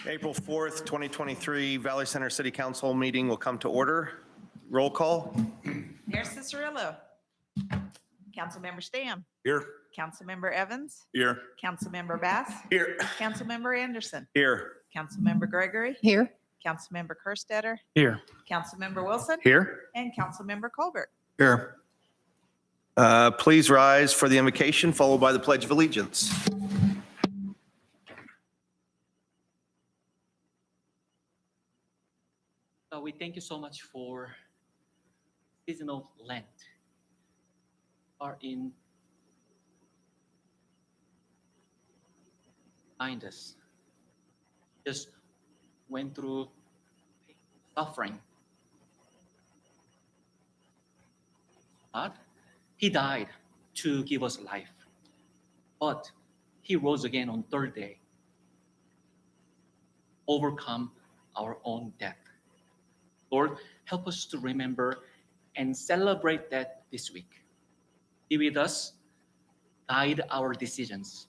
April 4th, 2023 Valley Center City Council meeting will come to order. Roll call. Mayor Cicerillo. Councilmember Stamm. Here. Councilmember Evans. Here. Councilmember Bass. Here. Councilmember Anderson. Here. Councilmember Gregory. Here. Councilmember Kerstetter. Here. Councilmember Wilson. Here. And Councilmember Colbert. Here. Please rise for the invocation, followed by the Pledge of Allegiance. We thank you so much for seasonal Lent. Are in behind us. Just went through suffering. But he died to give us life. But he rose again on third day. Overcome our own death. Lord, help us to remember and celebrate that this week. Be with us, guide our decisions.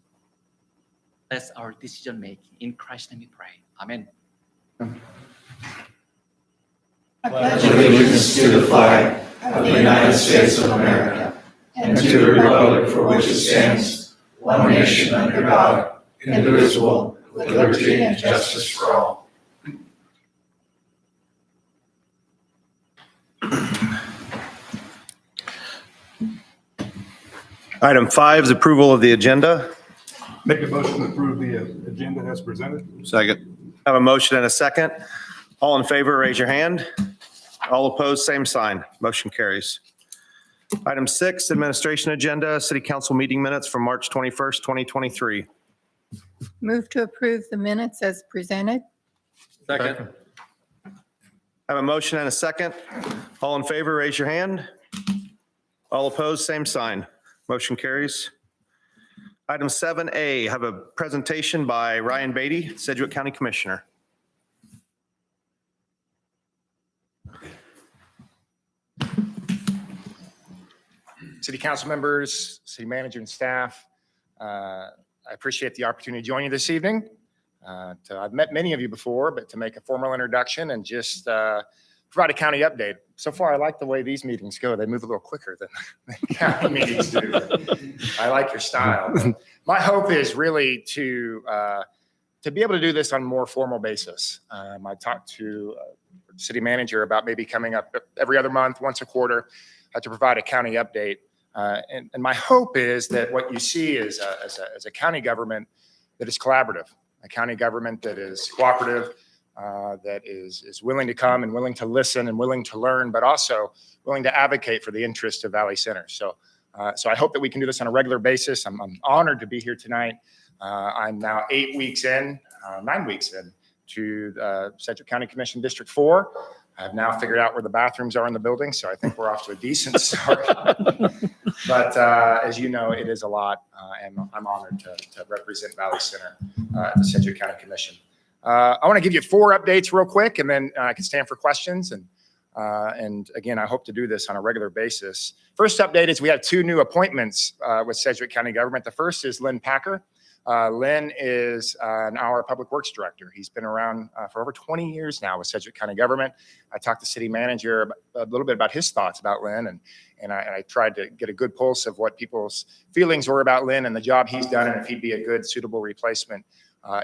Bless our decision making. In Christ's name we pray. Amen. I pledge allegiance to the flag of the United States of America and to the republic for which it stands, one nation under God, indivisible, with liberty and justice for all. Item 5 is approval of the agenda. Make a motion to approve the agenda as presented. Second. Have a motion and a second. All in favor, raise your hand. All opposed, same sign. Motion carries. Item 6, administration agenda, city council meeting minutes from March 21st, 2023. Move to approve the minutes as presented. Second. Have a motion and a second. All in favor, raise your hand. All opposed, same sign. Motion carries. Item 7A, have a presentation by Ryan Beatty, Sedgwick County Commissioner. City council members, city manager and staff, I appreciate the opportunity to join you this evening. I've met many of you before, but to make a formal introduction and just provide a county update. So far, I like the way these meetings go. They move a little quicker than the county meetings do. I like your style. My hope is really to be able to do this on a more formal basis. I talked to city manager about maybe coming up every other month, once a quarter, to provide a county update. And my hope is that what you see is as a county government that is collaborative, a county government that is cooperative, that is willing to come and willing to listen and willing to learn, but also willing to advocate for the interest of Valley Center. So I hope that we can do this on a regular basis. I'm honored to be here tonight. I'm now 9 weeks in to Sedgwick County Commission District 4. I've now figured out where the bathrooms are in the building, so I think we're off to a decent start. But as you know, it is a lot, and I'm honored to represent Valley Center at the Sedgwick County Commission. I want to give you 4 updates real quick, and then I can stand for questions. And again, I hope to do this on a regular basis. First update is we have 2 new appointments with Sedgwick County government. The first is Lynn Packer. Lynn is our public works director. He's been around for over 20 years now with Sedgwick County government. I talked to city manager a little bit about his thoughts about Lynn, and I tried to get a good pulse of what people's feelings were about Lynn and the job he's done, and if he'd be a good, suitable replacement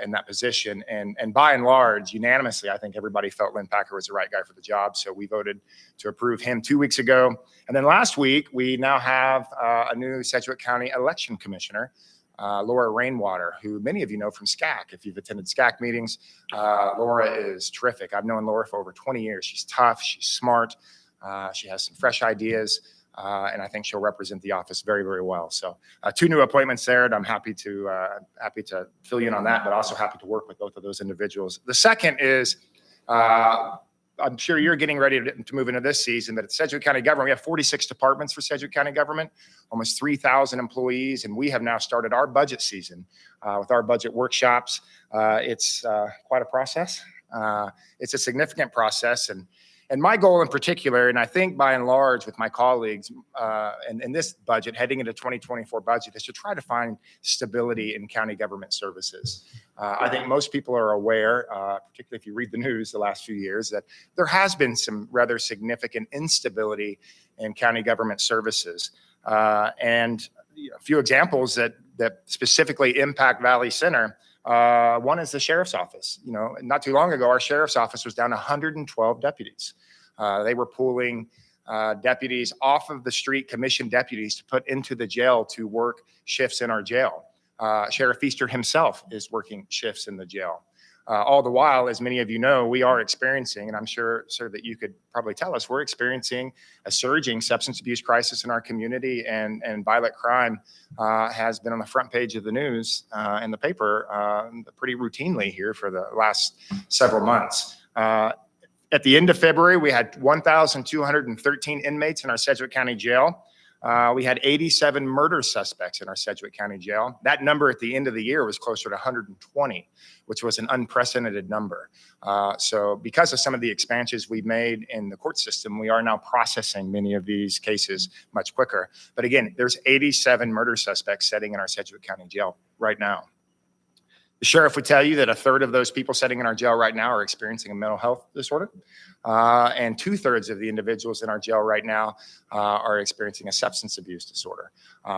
in that position. And by and large, unanimously, I think everybody felt Lynn Packer was the right guy for the job. So we voted to approve him 2 weeks ago. And then last week, we now have a new Sedgwick County election commissioner, Laura Rainwater, who many of you know from SCAC. If you've attended SCAC meetings, Laura is terrific. I've known Laura for over 20 years. She's tough, she's smart, she has some fresh ideas, and I think she'll represent the office very, very well. So 2 new appointments there, and I'm happy to fill you in on that, but also happy to work with both of those individuals. The second is, I'm sure you're getting ready to move into this season, but at Sedgwick County government, we have 46 departments for Sedgwick County government, almost 3,000 employees, and we have now started our budget season with our budget workshops. It's quite a process. It's a significant process, and And my goal in particular, and I think by and large with my colleagues in this budget, heading into 2024 budget, is to try to find stability in county government services. I think most people are aware, particularly if you read the news the last few years, that there has been some rather significant instability in county government services. And a few examples that specifically impact Valley Center. One is the sheriff's office. Not too long ago, our sheriff's office was down 112 deputies. They were pulling deputies off of the street, commissioned deputies, to put into the jail to work shifts in our jail. Sheriff Feaster himself is working shifts in the jail. All the while, as many of you know, we are experiencing, and I'm sure, sir, that you could probably tell us, we're experiencing a surging substance abuse crisis in our community, and violent crime has been on the front page of the news and the paper pretty routinely here for the last several months. At the end of February, we had 1,213 inmates in our Sedgwick County Jail. We had 87 murder suspects in our Sedgwick County Jail. That number at the end of the year was closer to 120, which was an unprecedented number. So because of some of the expansions we've made in the court system, we are now processing many of these cases much quicker. But again, there's 87 murder suspects sitting in our Sedgwick County Jail right now. The sheriff would tell you that a third of those people sitting in our jail right now are experiencing a mental health disorder. And 2/3 of the individuals in our jail right now are experiencing a substance abuse disorder.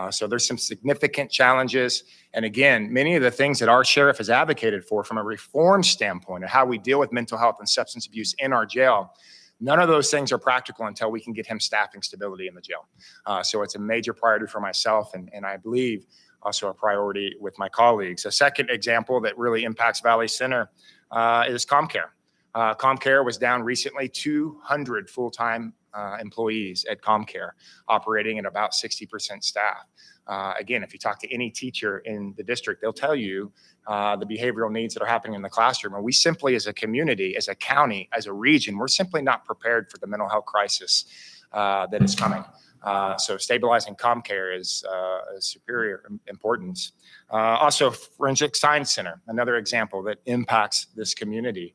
So there's some significant challenges. And again, many of the things that our sheriff has advocated for from a reform standpoint of how we deal with mental health and substance abuse in our jail, none of those things are practical until we can get him staffing stability in the jail. So it's a major priority for myself, and I believe also a priority with my colleagues. A second example that really impacts Valley Center is ComCare. ComCare was down recently, 200 full-time employees at ComCare, operating at about 60% staff. Again, if you talk to any teacher in the district, they'll tell you the behavioral needs that are happening in the classroom. And we simply, as a community, as a county, as a region, we're simply not prepared for the mental health crisis that is coming. So stabilizing ComCare is superior importance. Also, Forensic Science Center, another example that impacts this community.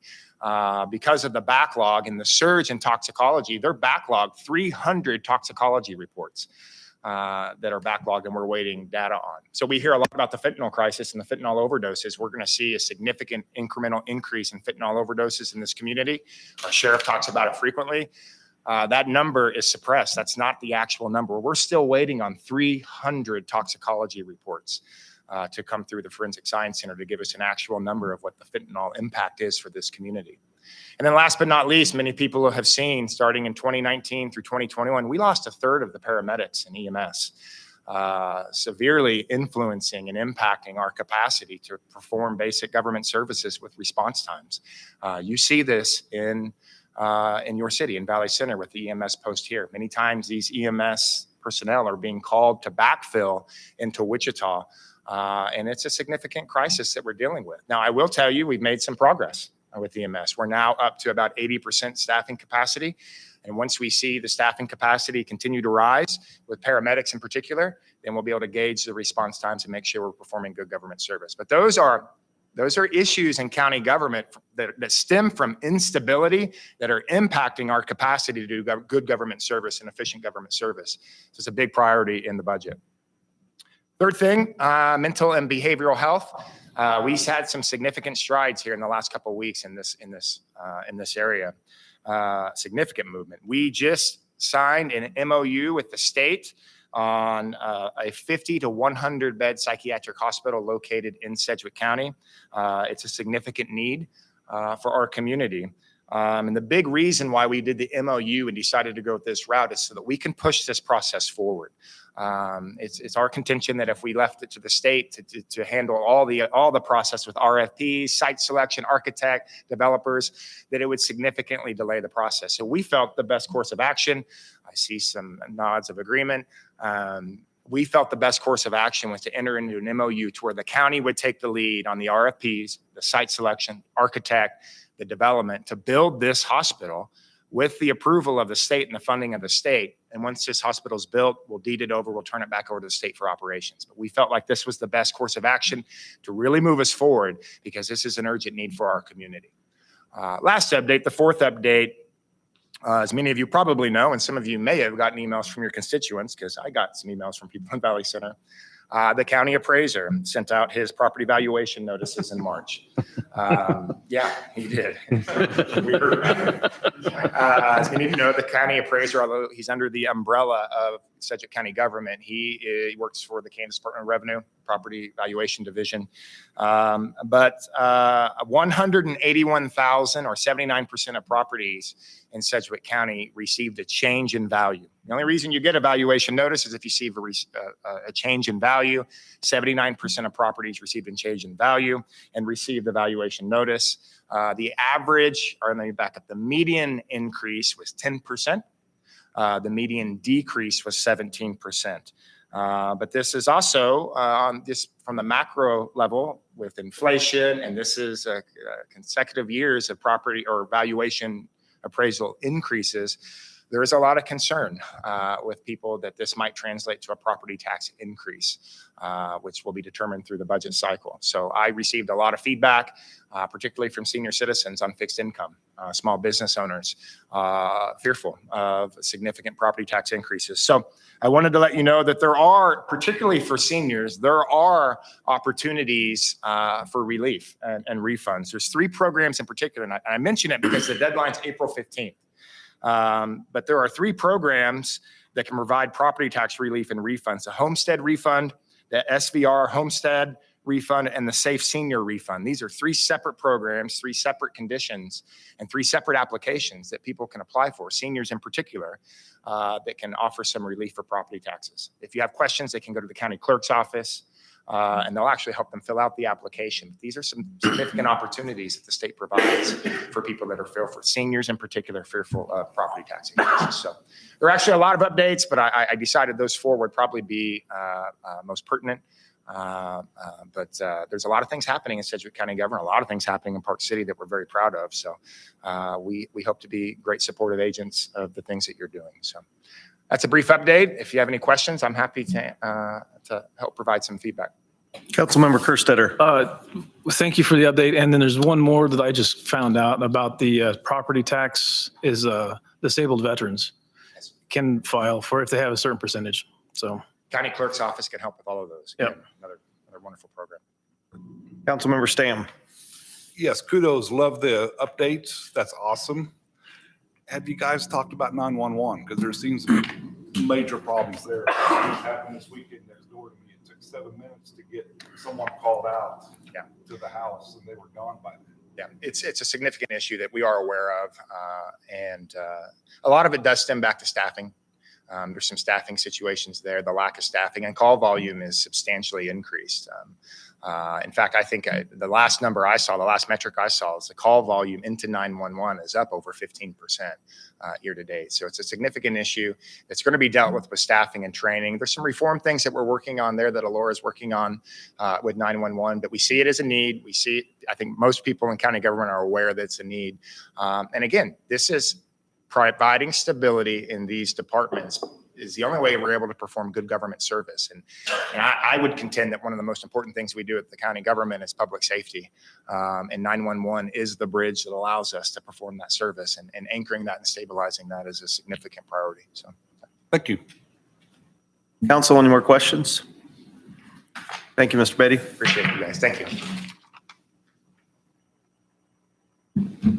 Because of the backlog and the surge in toxicology, they're backlogged 300 toxicology reports that are backlogged, and we're waiting data on. So we hear a lot about the fentanyl crisis and the fentanyl overdoses. We're going to see a significant incremental increase in fentanyl overdoses in this community. Our sheriff talks about it frequently. That number is suppressed. That's not the actual number. We're still waiting on 300 toxicology reports to come through the Forensic Science Center to give us an actual number of what the fentanyl impact is for this community. And then last but not least, many people have seen, starting in 2019 through 2021, we lost 1/3 of the paramedics in EMS, severely influencing and impacting our capacity to perform basic government services with response times. You see this in your city, in Valley Center, with the EMS post here. Many times these EMS personnel are being called to backfill into Wichita, and it's a significant crisis that we're dealing with. Now, I will tell you, we've made some progress with EMS. We're now up to about 80% staffing capacity. And once we see the staffing capacity continue to rise, with paramedics in particular, then we'll be able to gauge the response times and make sure we're performing good government service. But those are issues in county government that stem from instability that are impacting our capacity to do good government service and efficient government service. So it's a big priority in the budget. Third thing, mental and behavioral health. We've had some significant strides here in the last couple of weeks in this area. Significant movement. We just signed an MOU with the state on a 50 to 100 bed psychiatric hospital located in Sedgwick County. It's a significant need for our community. And the big reason why we did the MOU and decided to go this route is so that we can push this process forward. It's our contention that if we left it to the state to handle all the process with RFPs, site selection, architect, developers, that it would significantly delay the process. So we felt the best course of action. I see some nods of agreement. We felt the best course of action was to enter into an MOU to where the county would take the lead on the RFPs, the site selection, architect, the development to build this hospital with the approval of the state and the funding of the state. And once this hospital is built, we'll deed it over, we'll turn it back over to the state for operations. But we felt like this was the best course of action to really move us forward because this is an urgent need for our community. Last update, the fourth update, As many of you probably know, and some of you may have gotten emails from your constituents, because I got some emails from people in Valley Center, the county appraiser sent out his property valuation notices in March. Yeah, he did. As many of you know, the county appraiser, although he's under the umbrella of Sedgwick County government, he works for the Kansas Department of Revenue, Property Valuation Division. But 181,000 or 79% of properties in Sedgwick County received a change in value. The only reason you get a valuation notice is if you see a change in value. 79% of properties received a change in value and received the valuation notice. The average, or let me back up, the median increase was 10%. The median decrease was 17%. But this is also on this from the macro level with inflation, and this is consecutive years of property or valuation appraisal increases. There is a lot of concern with people that this might translate to a property tax increase, which will be determined through the budget cycle. So I received a lot of feedback, particularly from senior citizens on fixed income, small business owners, fearful of significant property tax increases. So I wanted to let you know that there are, particularly for seniors, there are opportunities for relief and refunds. There's 3 programs in particular, and I mention it because the deadline's April 15th. But there are 3 programs that can provide property tax relief and refunds: the homestead refund, the SVR homestead refund, and the Safe Senior refund. These are 3 separate programs, 3 separate conditions, and 3 separate applications that people can apply for, seniors in particular, that can offer some relief for property taxes. If you have questions, they can go to the county clerk's office, and they'll actually help them fill out the application. These are some significant opportunities that the state provides for people that are fearful, seniors in particular, fearful of property tax increases. So there are actually a lot of updates, but I decided those 4 would probably be most pertinent. But there's a lot of things happening in Sedgwick County government, a lot of things happening in Park City that we're very proud of. So we hope to be great supportive agents of the things that you're doing. So that's a brief update. If you have any questions, I'm happy to help provide some feedback. Councilmember Kerstetter. Thank you for the update. And then there's one more that I just found out about. The property tax is disabled veterans can file for if they have a certain percentage. So County clerk's office can help with all of those. Yep. Again, another wonderful program. Councilmember Stam. Yes, kudos. Love the updates. That's awesome. Have you guys talked about 911? Because there seems to be major problems there. This happened this weekend next door to me. It took 7 minutes to get someone called out to the house, and they were gone by then. Yeah, it's a significant issue that we are aware of, and a lot of it does stem back to staffing. There's some staffing situations there. The lack of staffing and call volume is substantially increased. In fact, I think the last number I saw, the last metric I saw, is the call volume into 911 is up over 15% year to date. So it's a significant issue. It's going to be dealt with staffing and training. There's some reform things that we're working on there that Alora is working on with 911, but we see it as a need. We see it, I think most people in county government are aware that it's a need. And again, this is providing stability in these departments is the only way we're able to perform good government service. And I would contend that one of the most important things we do at the county government is public safety. And 911 is the bridge that allows us to perform that service, and anchoring that and stabilizing that is a significant priority. So, Thank you. Council, any more questions? Thank you, Mr. Beatty. appreciate you guys. Thank you.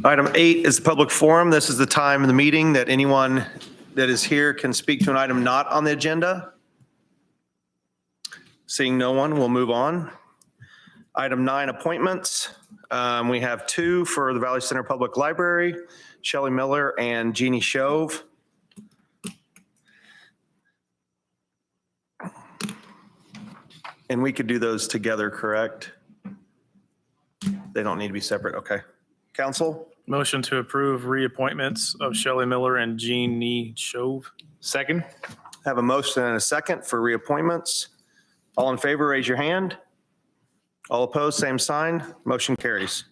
Item 8 is the public forum. This is the time in the meeting that anyone that is here can speak to an item not on the agenda. Seeing no one, we'll move on. Item 9, appointments. We have 2 for the Valley Center Public Library, Shelley Miller and Jeannie Shove. And we could do those together, correct? They don't need to be separate. Okay. Council? motion to approve reappointments of Shelley Miller and Jeannie Shove. Second. Have a motion and a second for reappointments. All in favor, raise your hand. All opposed, same sign. Motion carries.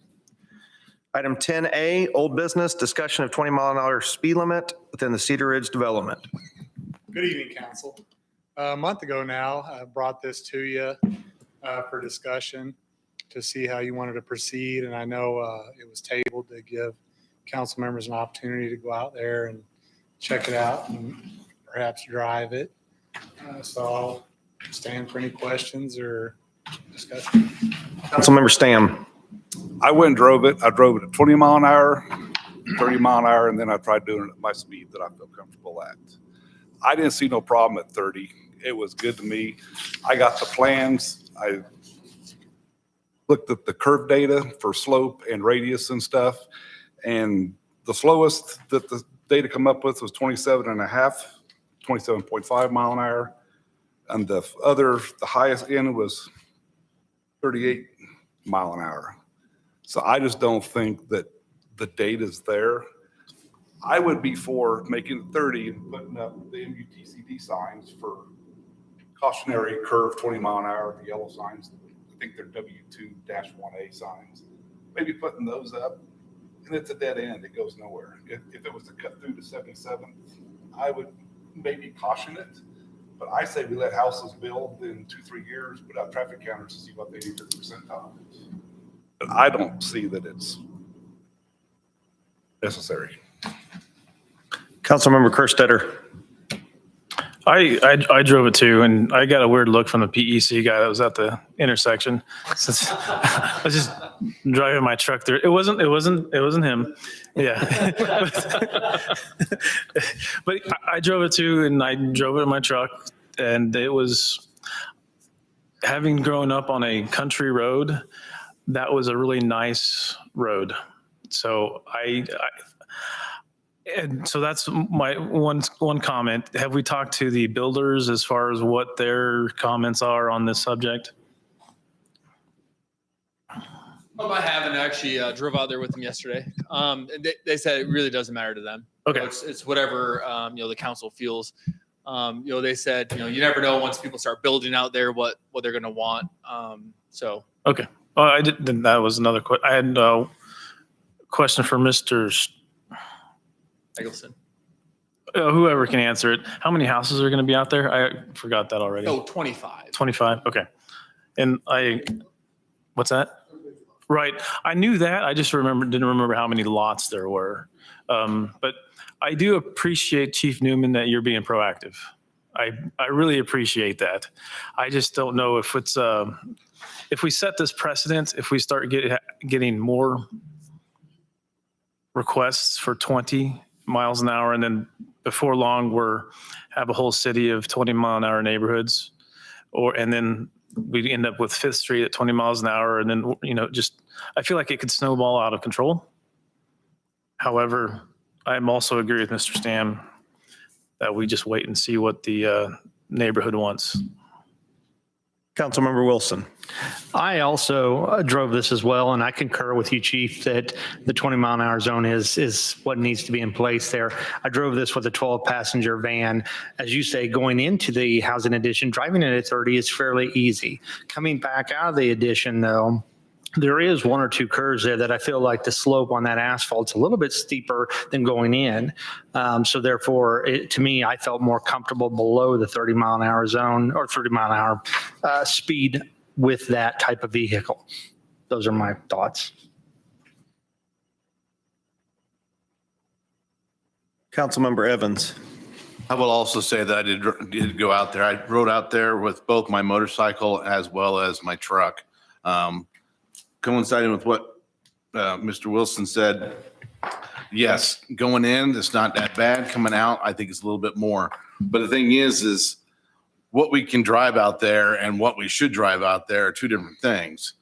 Item 10A, old business, discussion of 20-mile-an-hour speed limit within the Cedar Ridge development. Good evening, council. A month ago now, I brought this to you for discussion to see how you wanted to proceed. And I know it was tabled to give council members an opportunity to go out there and check it out and perhaps drive it. So I'll stand for any questions or discussion. Councilmember Stamm. I went and drove it. I drove it at 20 mile an hour, 30 mile an hour, and then I tried doing it at my speed that I feel comfortable at. I didn't see no problem at 30. It was good to me. I got the plans. I looked at the curve data for slope and radius and stuff. And the slowest that the data come up with was 27.5 mile an hour. And the highest end was 38 mile an hour. So I just don't think that the data's there. I would be for making it 30 and putting up the MUTCD signs for cautionary curve 20 mile an hour, the yellow signs. I think they're W2-1A signs. Maybe putting those up, and it's a dead end. It goes nowhere. If it was to cut through to 77th, I would maybe caution it. But I say we let houses build in 2-3 years, put out traffic counters to see what they need for the percentile. But I don't see that it's necessary. Councilmember Kerstetter. I drove it too, and I got a weird look from the PEC guy that was at the intersection. Since I was just driving my truck there. It wasn't him. Yeah. But I drove it too, and I drove it in my truck, and it was, having grown up on a country road, that was a really nice road. So and so that's my one comment. Have we talked to the builders as far as what their comments are on this subject? I haven't actually drove out there with them yesterday. And they said it really doesn't matter to them. Okay. It's whatever, the council feels. They said, you never know once people start building out there what they're going to want. Okay. Well, I did. That was another question. I had a question for Mr. Eggleston. Whoever can answer it. How many houses are going to be out there? I forgot that already. Oh, 25. 25. Okay. And what's that? Right. I knew that. I just didn't remember how many lots there were. But I do appreciate, Chief Newman, that you're being proactive. I really appreciate that. I just don't know if it's, if we set this precedent, if we start getting more requests for 20 miles an hour, and then before long have a whole city of 20 mile an hour neighborhoods, and then we end up with Fifth Street at 20 miles an hour, and then I feel like it could snowball out of control. However, I'm also agree with Mr. Stamm that we just wait and see what the neighborhood wants. Councilmember Wilson. I also drove this as well, and I concur with you, Chief, that the 20 mile an hour zone is what needs to be in place there. I drove this with a 12-passenger van. As you say, going into the housing addition, driving it at 30 is fairly easy. Coming back out of the addition, though, there is one or two curves there that I feel like the slope on that asphalt's a little bit steeper than going in. So therefore, to me, I felt more comfortable below the 30 mile an hour zone or 30 mile an hour speed with that type of vehicle. Those are my thoughts. Councilmember Evans. I will also say that I did go out there. I rode out there with both my motorcycle as well as my truck. Coinciding with what Mr. Wilson said, yes, going in, it's not that bad. Coming out, I think it's a little bit more. But the thing is what we can drive out there and what we should drive out there are two different things.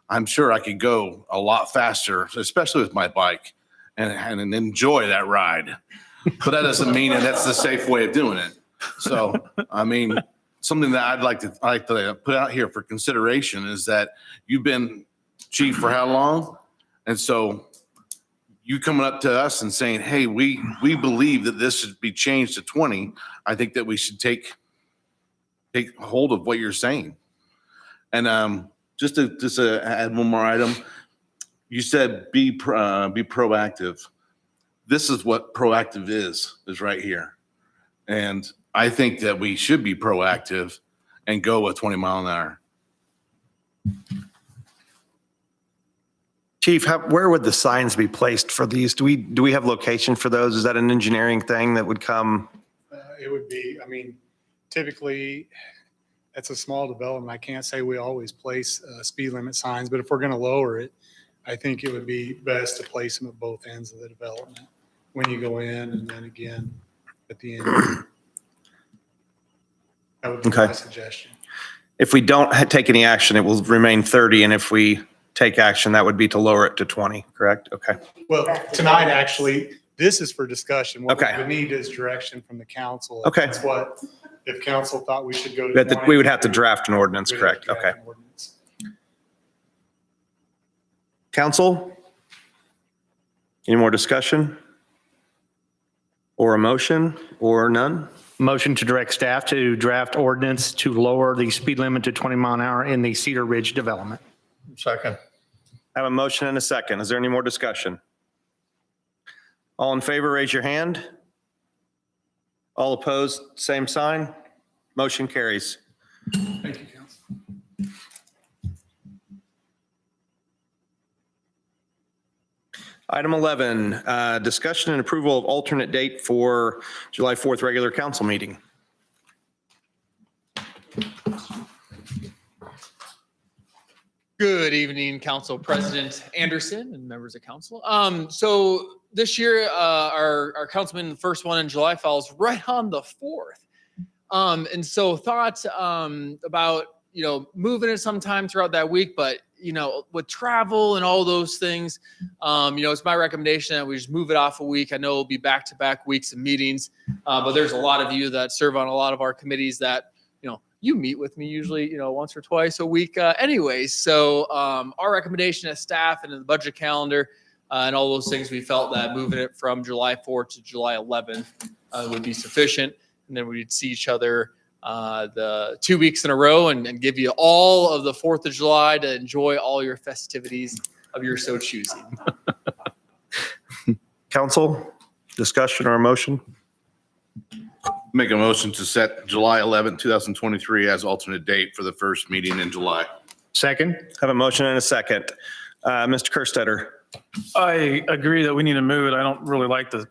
I'm sure I could go a lot faster, especially with my bike, and enjoy that ride. But that doesn't mean that that's the safe way of doing it. So, I mean, something that I'd like to put out here for consideration is that you've been chief for how long? And so you coming up to us and saying, hey, we believe that this should be changed to 20. I think that we should take hold of what you're saying. And just to add one more item, you said be proactive. This is what proactive is right here. And I think that we should be proactive and go with 20 mile an hour. Chief, where would the signs be placed for these? Do we have location for those? Is that an engineering thing that would come? It would be, typically, it's a small development. I can't say we always place speed limit signs, but if we're going to lower it, I think it would be best to place them at both ends of the development when you go in and then again at the end. That would be my Okay. suggestion. If we don't take any action, it will remain 30, and if we take action, that would be to lower it to 20, correct? Okay. Well, tonight, actually, this is for discussion. What Okay. we would need is direction from the council. Okay. That's what, if council thought we should go to. That 20, we would have to draft an ordinance, we'd have to correct? draft Okay. an ordinance. Council? Any more discussion? Or a motion, or none? Motion to direct staff to draft ordinance to lower the speed limit to 20 mile an hour in the Cedar Ridge development. Second. I have a motion and a second. Is there any more discussion? All in favor, raise your hand. All opposed, same sign. Motion carries. Thank you, council. Item 11, discussion and approval of alternate date for July 4th regular council meeting. Good evening, Council President Anderson and members of council. So this year, our councilman, the first one in July, falls right on the 4th. And so thoughts about, moving it sometime throughout that week, but, with travel and all those things, it's my recommendation that we just move it off a week. I know it'll be back-to-back weeks of meetings, but there's a lot of you that serve on a lot of our committees that, you meet with me usually, once or twice a week anyways. So our recommendation as staff and in the budget calendar and all those things, we felt that moving it from July 4th to July 11th would be sufficient. And then we'd see each other the 2 weeks in a row and give you all of the 4th of July to enjoy all your festivities of your so choosing. Council, discussion or a motion? Make a motion to set July 11th, 2023 as alternate date for the first meeting in July. Second. Have a motion and a second. Mr. Kerstetter. I agree that we need to move it. I don't really like the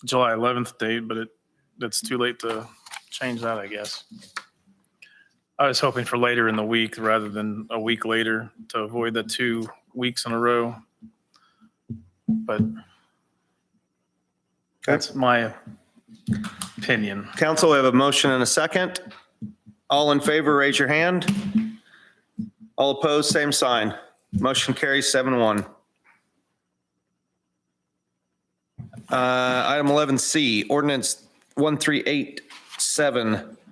July 11th date, but it's too late to change that, I guess. I was hoping for later in the week rather than a week later to avoid the 2 weeks in a row. But that's my opinion. Council, we have a motion and a second. All in favor, raise your hand. All opposed, same sign. Motion carries 7-1. Item 11C, ordinance 1387-23,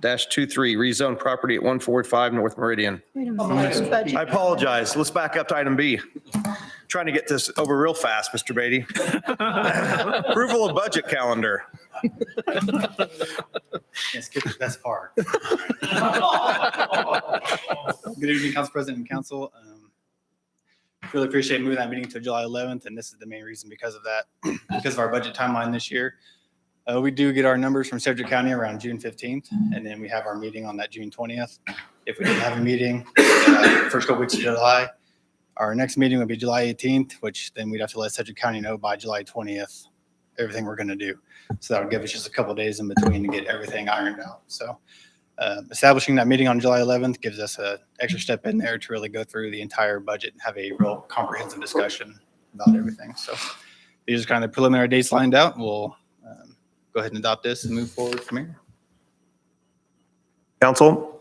rezone property at 145 North Meridian. Wait a minute. Budget. I apologize. Let's back up to item B. Trying to get this over real fast, Mr. Beatty. Approval of budget calendar. Skip the best part. Good evening, Council President and Council. Really appreciate moving that meeting to July 11th, and this is the main reason because of that, because of our budget timeline this year. We do get our numbers from Sedgwick County around June 15th, and then we have our meeting on that June 20th. If we didn't have a meeting first couple weeks of July, our next meeting would be July 18th, which then we'd have to let Sedgwick County know by July 20th, everything we're going to do. So that would give us just a couple of days in between to get everything ironed out. So establishing that meeting on July 11th gives us an extra step in there to really go through the entire budget and have a real comprehensive discussion about everything. So these are kind of the preliminary dates lined out. We'll go ahead and adopt this and move forward from here. Council?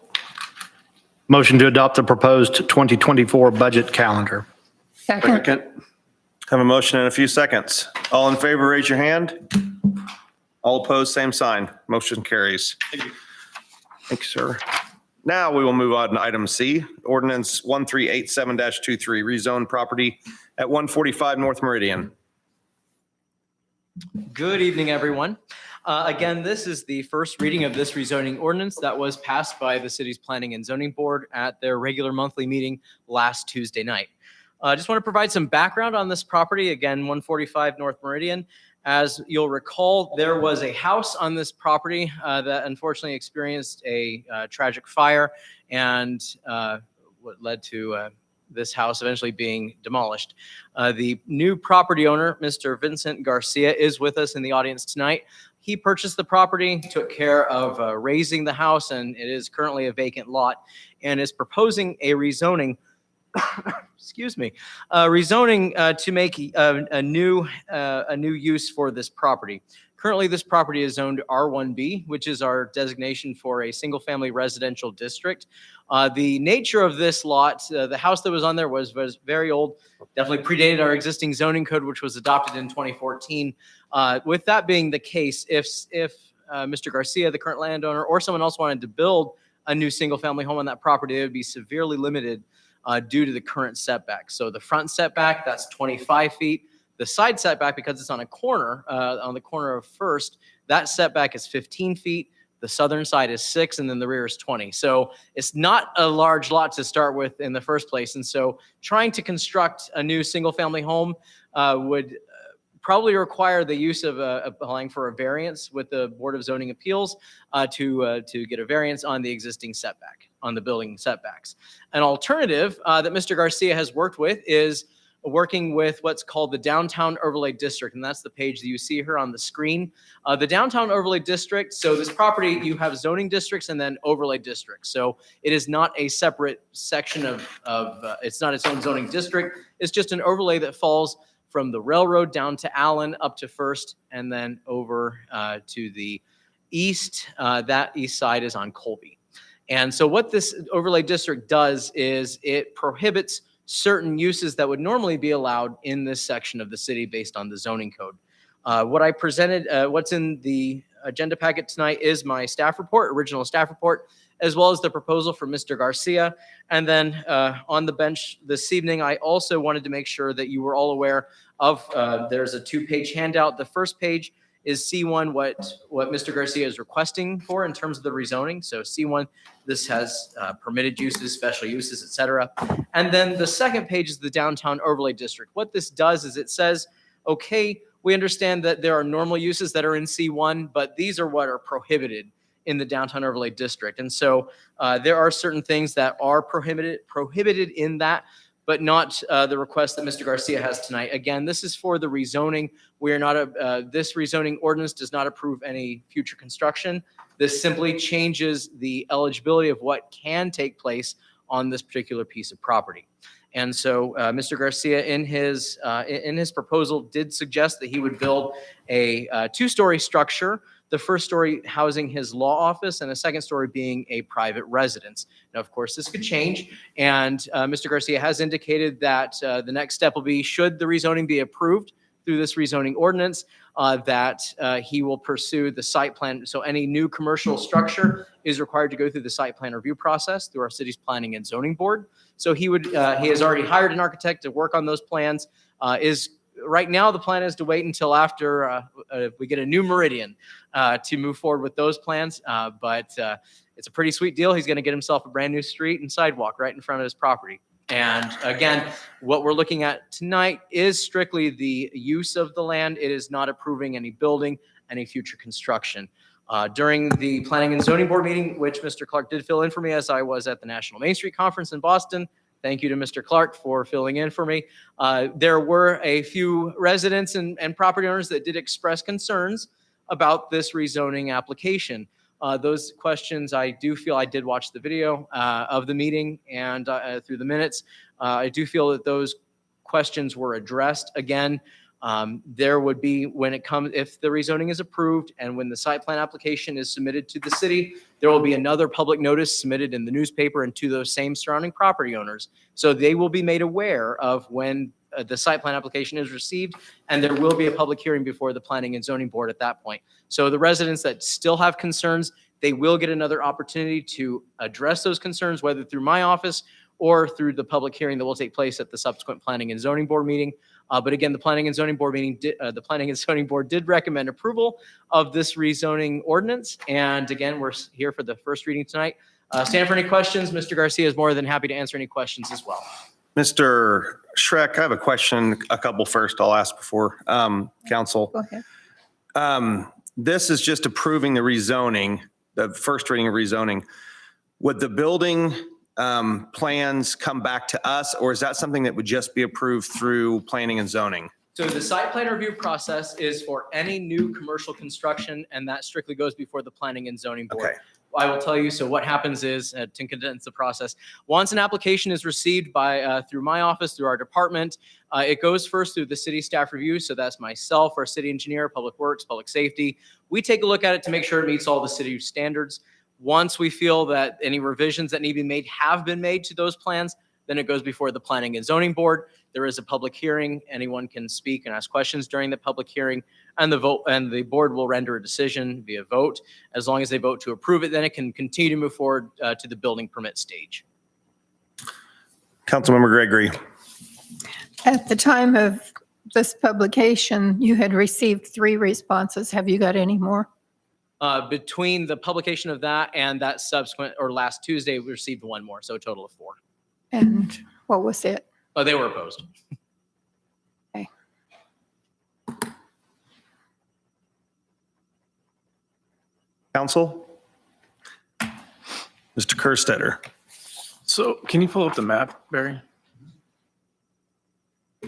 Motion to adopt the proposed 2024 budget calendar. Second. Have a motion in a few seconds. All in favor, raise your hand. All opposed, same sign. Motion carries. Thank you. Thank you, sir. Now we will move on to item C, ordinance 1387-23, rezone property at 145 North Meridian. Good evening, everyone. Again, this is the first reading of this rezoning ordinance that was passed by the city's Planning and Zoning Board at their regular monthly meeting last Tuesday night. I just want to provide some background on this property, again, 145 North Meridian. As you'll recall, there was a house on this property that unfortunately experienced a tragic fire and what led to this house eventually being demolished. The new property owner, Mr. Vincent Garcia, is with us in the audience tonight. He purchased the property, took care of raising the house, and it is currently a vacant lot, and is proposing a rezoning, excuse me, rezoning to make a new use for this property. Currently, this property is zoned R1B, which is our designation for a single-family residential district. The nature of this lot, the house that was on there was very old, definitely predated our existing zoning code, which was adopted in 2014. With that being the case, if Mr. Garcia, the current landowner, or someone else wanted to build a new single-family home on that property, it would be severely limited due to the current setback. So the front setback, that's 25 feet. The side setback, because it's on a corner, on the corner of First, that setback is 15 feet. The southern side is 6, and then the rear is 20. So it's not a large lot to start with in the first place. And so trying to construct a new single-family home would probably require the use of applying for a variance with the Board of Zoning Appeals to get a variance on the existing setback, on the building setbacks. An alternative that Mr. Garcia has worked with is working with what's called the Downtown Overlay District, and that's the page that you see here on the screen. The Downtown Overlay District, so this property, you have zoning districts and then overlay districts. So it is not a separate section of it's not its own zoning district. It's just an overlay that falls from the railroad down to Allen, up to First, and then over to the east. That east side is on Colby. And so what this overlay district does is it prohibits certain uses that would normally be allowed in this section of the city based on the zoning code. What I presented, what's in the agenda packet tonight is my staff report, original staff report, as well as the proposal for Mr. Garcia. And then on the bench this evening, I also wanted to make sure that you were all aware of, there's a 2-page handout. The first page is C1, what Mr. Garcia is requesting for in terms of the rezoning. So C1, this has permitted uses, special uses, et cetera. And then the second page is the Downtown Overlay District. What this does is it says, okay, we understand that there are normal uses that are in C1, but these are what are prohibited in the Downtown Overlay District. And so there are certain things that are prohibited in that, but not the request that Mr. Garcia has tonight. Again, this is for the rezoning. We are not, this rezoning ordinance does not approve any future construction. This simply changes the eligibility of what can take place on this particular piece of property. And so Mr. Garcia, in his proposal, did suggest that he would build a 2-story structure, the first story housing his law office and a second story being a private residence. Now, of course, this could change, and Mr. Garcia has indicated that the next step will be, should the rezoning be approved through this rezoning ordinance, that he will pursue the site plan. So any new commercial structure is required to go through the site plan review process through our city's planning and zoning board. So he has already hired an architect to work on those plans. Right now, the plan is to wait until after we get a new meridian to move forward with those plans. But it's a pretty sweet deal. He's going to get himself a brand new street and sidewalk right in front of his property. And again, what we're looking at tonight is strictly the use of the land. It is not approving any building, any future construction. During the Planning and Zoning Board meeting, which Mr. Clark did fill in for me as I was at the National Main Street Conference in Boston, thank you to Mr. Clark for filling in for me. There were a few residents and property owners that did express concerns about this rezoning application. Those questions, I do feel, I did watch the video of the meeting and through the minutes. I do feel that those questions were addressed. Again, there would be, when it comes, if the rezoning is approved and when the site plan application is submitted to the city, there will be another public notice submitted in the newspaper and to those same surrounding property owners. So they will be made aware of when the site plan application is received, and there will be a public hearing before the Planning and Zoning Board at that point. So the residents that still have concerns, they will get another opportunity to address those concerns, whether through my office or through the public hearing that will take place at the subsequent Planning and Zoning Board meeting. But again, the Planning and Zoning Board meeting, the Planning and Zoning Board did recommend approval of this rezoning ordinance. And again, we're here for the first reading tonight. Stand for any questions. Mr. Garcia is more than happy to answer any questions as well. Mr. Schreck, I have a question, a couple first I'll ask before council. Go ahead. This is just approving the rezoning, the first reading of rezoning. Would the building plans come back to us, or is that something that would just be approved through planning and zoning? So the site plan review process is for any new commercial construction, and that strictly goes before the planning and zoning board. Okay. I will tell you, so what happens is, to condense the process, once an application is received by, through my office, through our department, it goes first through the city staff review. So that's myself, our city engineer, public works, public safety. We take a look at it to make sure it meets all the city standards. Once we feel that any revisions that need to be made have been made to those plans, then it goes before the planning and zoning board. There is a public hearing. Anyone can speak and ask questions during the public hearing, and the board will render a decision via vote. As long as they vote to approve it, then it can continue to move forward to the building permit stage. Councilmember Gregory. At the time of this publication, you had received 3 responses. Have you got any more? Between the publication of that and that subsequent, or last Tuesday, we received 1 more, so a total of 4. And what was it? Oh, they were opposed. Okay. Council? Mr. Kerstetter. So can you pull up the map, Barry?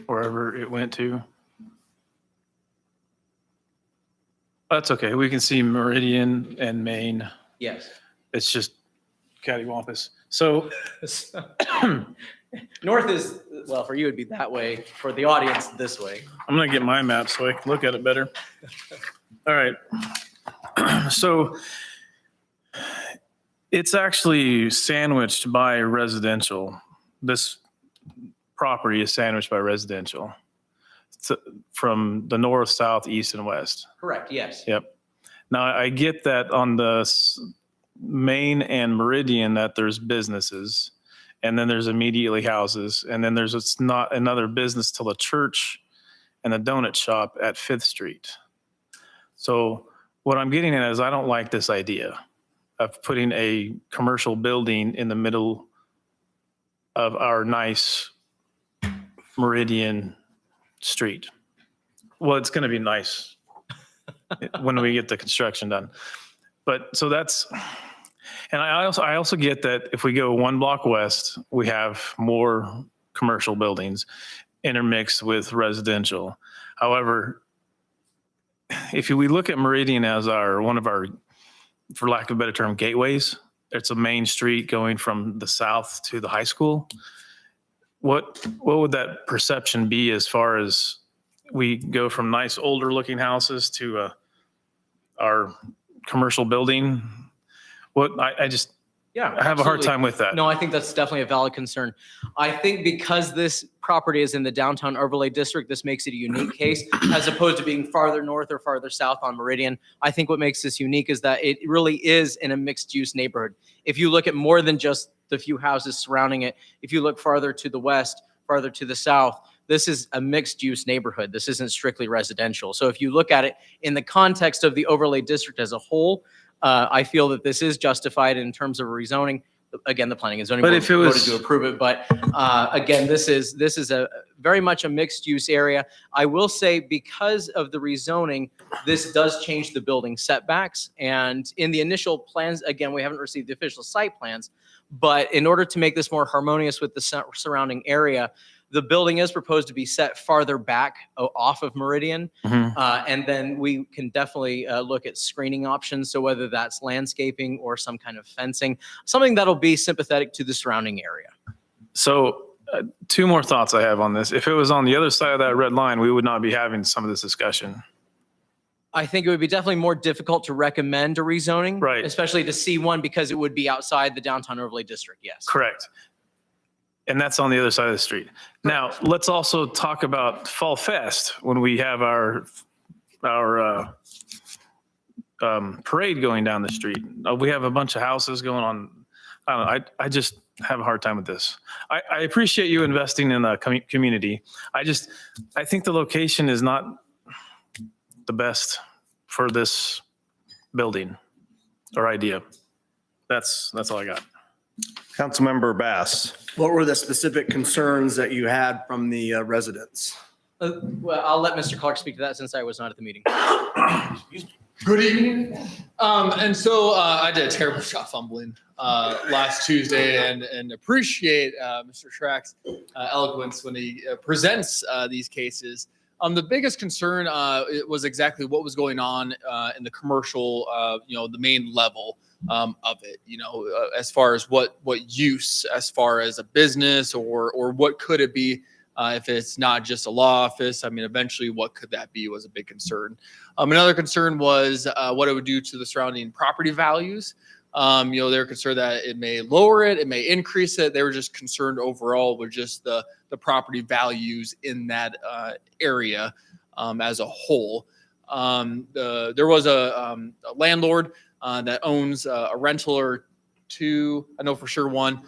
Wherever it went to. That's okay. We can see Meridian and Maine. Yes. It's just cattywampus. So North is, well, for you, it'd be that way. For the audience, this way. I'm going to get my map so I can look at it better. All right. So it's actually sandwiched by residential. This property is sandwiched by residential from the north, south, east, and west. Correct, yes. Yep. Now, I get that on the Main and Meridian that there's businesses, and then there's immediately houses, and then there's not another business till a church and a donut shop at 5th Street. So what I'm getting at is I don't like this idea of putting a commercial building in the middle of our nice Meridian street. Well, it's going to be nice when we get the construction done. But so that's, and I also get that if we go 1 block west, we have more commercial buildings intermixed with residential. However, if we look at Meridian as one of our, for lack of a better term, gateways, it's a main street going from the south to the high school. What would that perception be as far as we go from nice older looking houses to our commercial building? I have a hard time with that. No, I think that's definitely a valid concern. I think because this property is in the downtown overlay district, this makes it a unique case as opposed to being farther north or farther south on Meridian. I think what makes this unique is that it really is in a mixed use neighborhood. If you look at more than just the few houses surrounding it, if you look farther to the west, farther to the south, this is a mixed use neighborhood. This isn't strictly residential. So if you look at it in the context of the overlay district as a whole, I feel that this is justified in terms of rezoning. Again, the planning and zoning board voted to approve it, but again, this is a very much a mixed use area. I will say because of the rezoning, this does change the building setbacks. And in the initial plans, again, we haven't received the official site plans, but in order to make this more harmonious with the surrounding area, the building is proposed to be set farther back off of Meridian. And then we can definitely look at screening options. So whether that's landscaping or some kind of fencing, something that'll be sympathetic to the surrounding area. So 2 more thoughts I have on this. If it was on the other side of that red line, we would not be having some of this discussion. I think it would be definitely more difficult to recommend a rezoning, Right. Especially to C1 because it would be outside the downtown overlay district. Yes. Correct. And that's on the other side of the street. Now, let's also talk about Fall Fest when we have our parade going down the street. We have a bunch of houses going on. I don't know. I just have a hard time with this. I appreciate you investing in a community. I think the location is not the best for this building or idea. That's all I got. Councilmember Bass. What were the specific concerns that you had from the residents? Well, I'll let Mr. Clark speak to that since I was not at the meeting. Good evening. And so I did a terrible job fumbling last Tuesday and appreciate Mr. Schrack's eloquence when he presents these cases. The biggest concern it was exactly what was going on in the commercial, the main level of it, as far as what use, as far as a business or what could it be if it's not just a law office. I mean, eventually what could that be was a big concern. Another concern was what it would do to the surrounding property values. They're concerned that it may lower it, it may increase it. They were just concerned overall with just the property values in that area as a whole. There was a landlord that owns a rental or two, I know for sure one.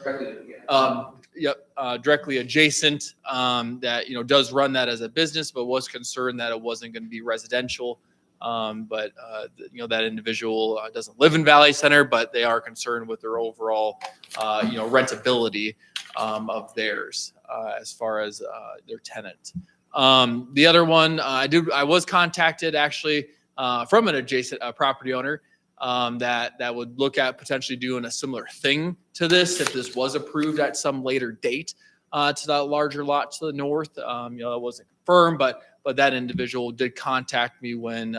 Directly adjacent that, does run that as a business, but was concerned that it wasn't going to be residential. That individual doesn't live in Valley Center, but they are concerned with their overall, rentability of theirs as far as their tenant. The other one, I was contacted actually from an adjacent property owner that would look at potentially doing a similar thing to this if this was approved at some later date to that larger lot to the north. It wasn't confirmed, but that individual did contact me when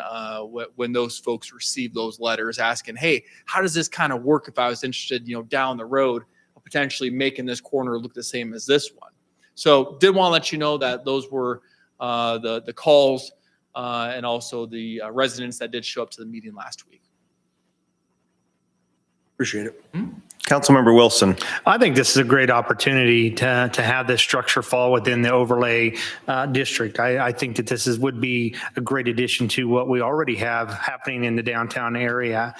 those folks received those letters asking, hey, how does this kind of work if I was interested, down the road, potentially making this corner look the same as this one. So did want to let you know that those were the calls and also the residents that did show up to the meeting last week. Appreciate it. Councilmember Wilson. I think this is a great opportunity to have this structure fall within the overlay district. I think that this would be a great addition to what we already have happening in the downtown area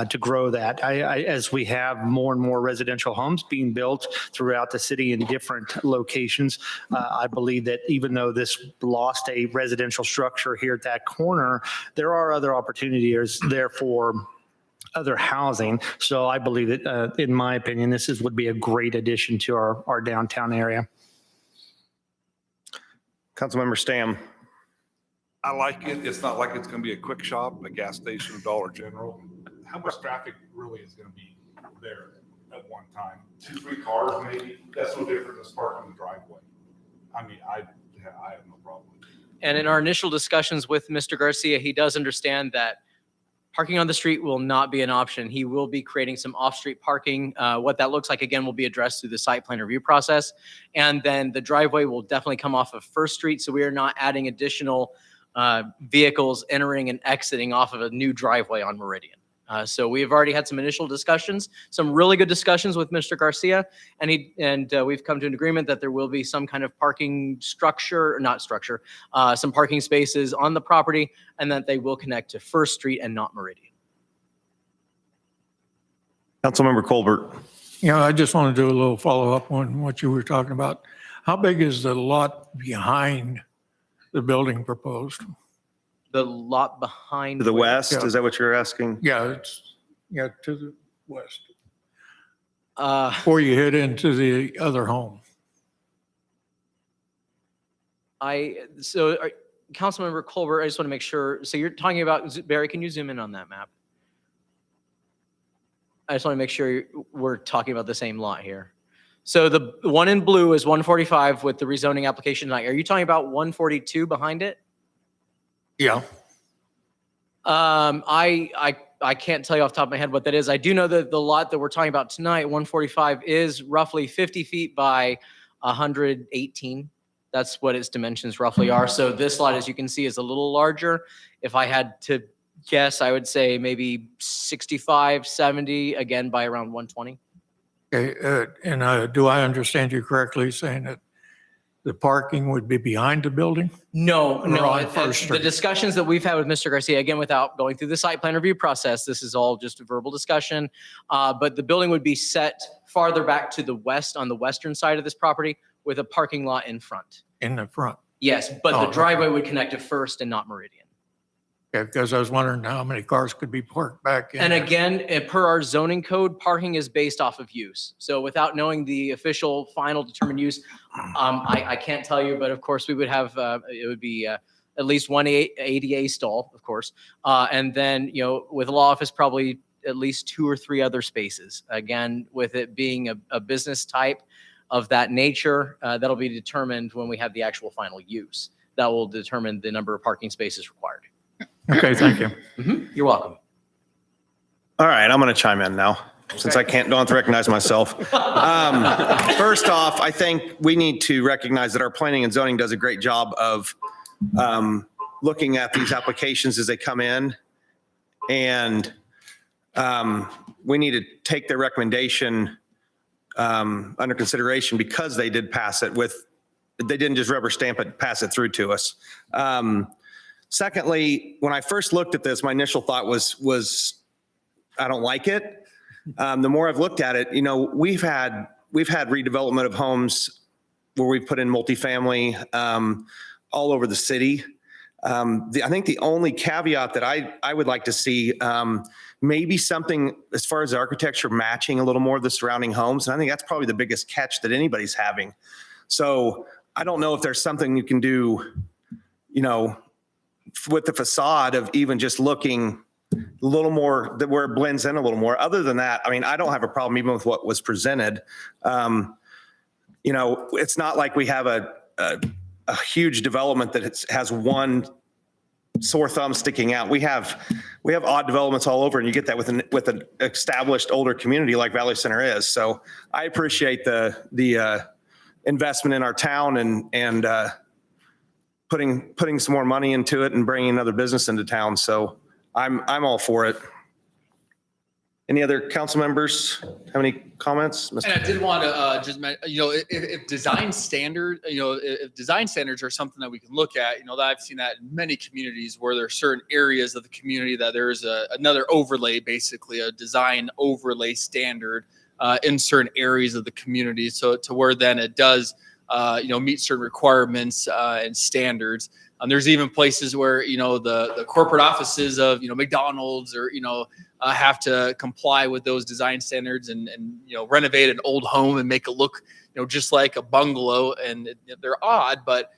to grow that. As we have more and more residential homes being built throughout the city in different locations, I believe that even though this lost a residential structure here at that corner, there are other opportunities there for other housing. So I believe that, in my opinion, would be a great addition to our downtown area. Councilmember Stam. I like it. It's not like it's going to be a quick shop, a gas station, a Dollar General. How much traffic really is going to be there at one time? 2-3 cars maybe? That's no different than parking in the driveway. I mean, I have no problem. And in our initial discussions with Mr. Garcia, he does understand that parking on the street will not be an option. He will be creating some off-street parking. What that looks like, again, will be addressed through the site plan review process. And then the driveway will definitely come off of First Street, so we are not adding additional vehicles entering and exiting off of a new driveway on Meridian. So we've already had some initial discussions, some really good discussions with Mr. Garcia, and we've come to an agreement that there will be some kind of parking some parking spaces on the property, and that they will connect to First Street and not Meridian. Councilmember Colbert. Yeah, I just want to do a little follow-up on what you were talking about. How big is the lot behind the building proposed? The lot behind To the where- west, is that what you're asking? Yeah, to the west, Uh, before you head into the other home. Councilmember Colbert, I just want to make sure. So you're talking about, Barry, can you zoom in on that map? I just want to make sure we're talking about the same lot here. So the one in blue is 145 with the rezoning application tonight. Are you talking about 142 behind it? Yeah. I can't tell you off the top of my head what that is. I do know that the lot that we're talking about tonight, 145, is roughly 50 feet by 118. That's what its dimensions roughly are. So this lot, as you can see, is a little larger. If I had to guess, I would say maybe 65, 70, again by around 120. Okay, and do I understand you correctly saying that the parking would be behind the building? No, Or no. on First The Street? discussions that we've had with Mr. Garcia, again, without going through the site plan review process, this is all just a verbal discussion. But the building would be set farther back to the west on the western side of this property with a parking lot in front. In the front? Yes, but Oh, the okay. driveway would connect to First and not Meridian. Okay, because I was wondering how many cars could be parked back in. And there. again, per our zoning code, parking is based off of use. So without knowing the official final determined use, I can't tell you, but of course we would have, it would be at least one ADA stall, of course. And then, with the law office, probably at least 2 or 3 other spaces. Again, with it being a business type of that nature, that'll be determined when we have the actual final use. That will determine the number of parking spaces required. Okay, thank you. You're welcome. All right, I'm going to chime in now, since I don't have to recognize myself. First off, I think we need to recognize that our planning and zoning does a great job of looking at these applications as they come in. And we need to take their recommendation under consideration because they did pass it they didn't just rubber stamp it, pass it through to us. Secondly, when I first looked at this, my initial thought was I don't like it. The more I've looked at it, we've had redevelopment of homes where we've put in multifamily all over the city. I think the only caveat that I would like to see, maybe something as far as the architecture matching a little more of the surrounding homes. And I think that's probably the biggest catch that anybody's having. So I don't know if there's something you can do, with the facade of even just looking a little more, where it blends in a little more. Other than that, I don't have a problem even with what was presented. It's not like we have a huge development that has one sore thumb sticking out. We have odd developments all over, and you get that with an established older community like Valley Center is. So I appreciate the investment in our town and putting some more money into it and bringing another business into town. So I'm all for it. Any other council members have any comments? And I did want to just mention, if design standard, if design standards are something that we can look at, that I've seen that in many communities where there are certain areas of the community that there's another overlay, basically a design overlay standard in certain areas of the community. So to where then it does, meet certain requirements and standards. There's even places where, the corporate offices of, McDonald's or, have to comply with those design standards and renovate an old home and make it look, just like a bungalow. And they're odd, but,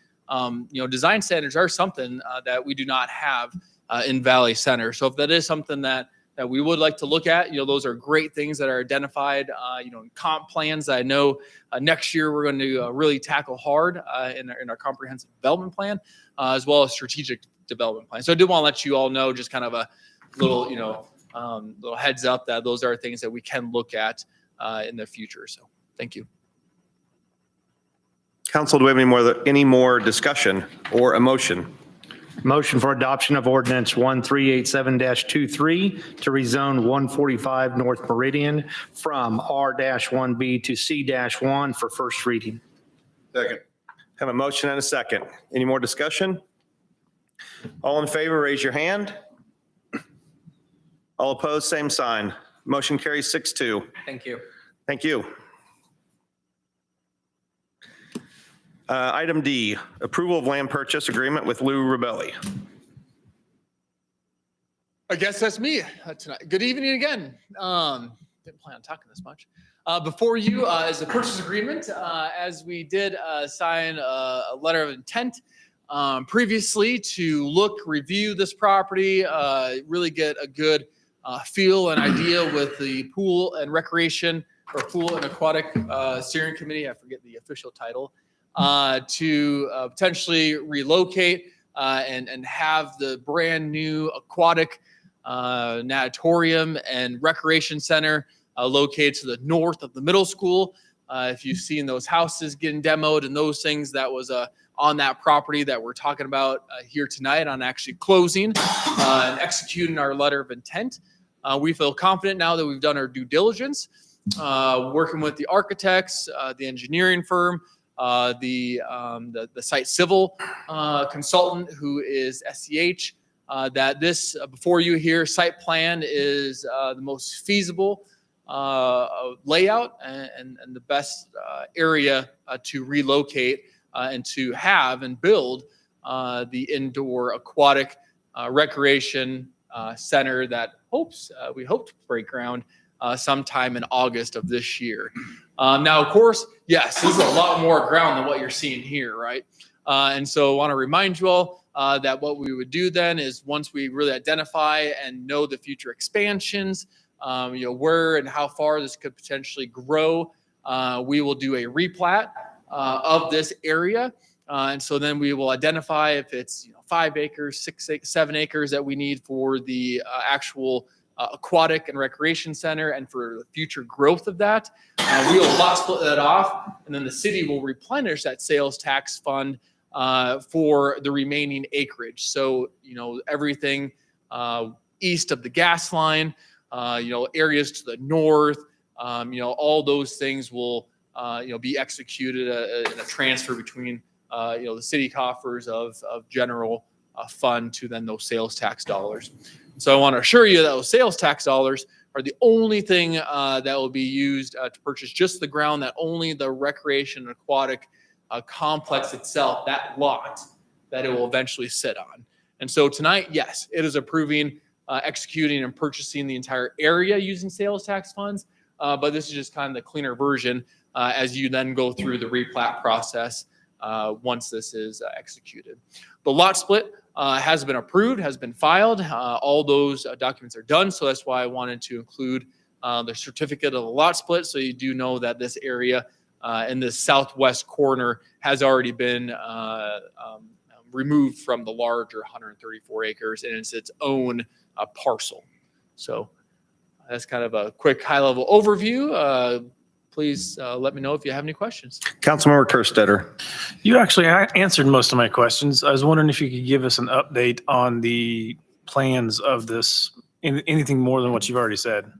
design standards are something that we do not have in Valley Center. So if that is something that we would like to look at, those are great things that are identified, in comp plans that I know next year we're going to really tackle hard in our comprehensive development plan, as well as strategic development plan. So I did want to let you all know, just kind of a little, little heads up that those are things that we can look at in the future. So thank you. Council, do we have any more discussion or a motion? Motion for adoption of ordinance 1387-23 to rezone 145 North Meridian from R-1B to C-1 for first reading. Second. Have a motion and a second. Any more discussion? All in favor, raise your hand. All opposed, same sign. Motion carries 6-2. Thank you. Thank you. Item D, approval of land purchase agreement with Lou Rebelli. I guess that's me tonight. Good evening again. Didn't plan on talking this much. Before you is a purchase agreement, as we did sign a letter of intent previously to review this property, really get a good feel and idea with the pool and recreation or pool and aquatic steering committee. I forget the official title. To potentially relocate and have the brand new aquatic natatorium and recreation center located to the north of the middle school. If you've seen those houses getting demoed and those things, that was on that property that we're talking about here tonight on actually closing and executing our letter of intent. We feel confident now that we've done our due diligence, working with the architects, the engineering firm, the site civil consultant who is SEH, that this before you here site plan is the most feasible layout and the best area to relocate and to have and build the indoor aquatic recreation center that we hope to break ground sometime in August of this year. Now, of course, yes, this is a lot more ground than what you're seeing here, right? And so I want to remind you all that what we would do then is once we really identify and know the future expansions, where and how far this could potentially grow, we will do a replat of this area. And so then we will identify if it's 5 acres, 6 acres, 7 acres that we need for the actual aquatic and recreation center and for the future growth of that. We will lot split that off, and then the city will replenish that sales tax fund for the remaining acreage. So, everything east of the gas line, areas to the north, all those things will, be executed in a transfer between, the city coffers of general fund to then those sales tax dollars. So I want to assure you that those sales tax dollars are the only thing that will be used to purchase just the ground that only the recreation and aquatic complex itself, that lot, that it will eventually sit on. And so tonight, yes, it is approving, executing, and purchasing the entire area using sales tax funds. But this is just kind of the cleaner version as you then go through the replat process once this is executed. The lot split has been approved, has been filed. All those documents are done. So that's why I wanted to include the certificate of the lot split. So you do know that this area in the southwest corner has already been removed from the larger 134 acres, and it's its own parcel. So that's kind of a quick high-level overview. Please let me know if you have any questions. Councilmember Kerstetter. You actually answered most of my questions. I was wondering if you could give us an update on the plans of this, anything more than what you've already said.